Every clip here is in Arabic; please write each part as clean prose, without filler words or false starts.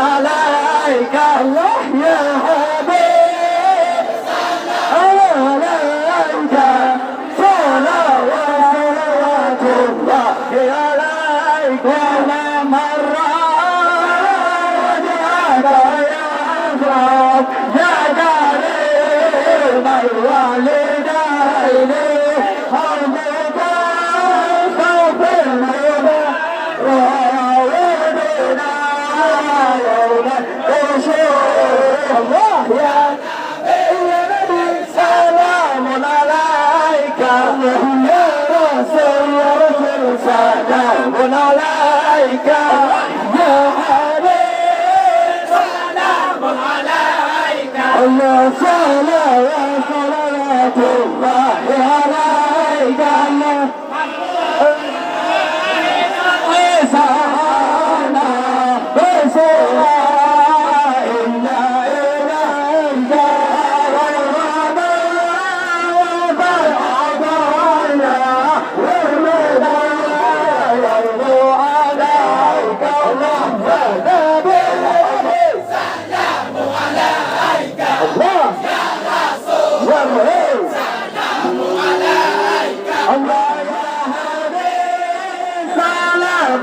عليك الله يا حبيب سلام عليك صلوات الله عليك وما مر يا كريم الوالدين حمدك استغفرنا الله يا نبي سلام عليك يا رسول سلام عليك يا حبيب سلام عليك الله صلوات الله عليك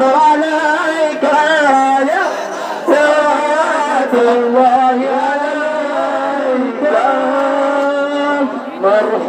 عليك يا صلاة الله عليك مرحبا.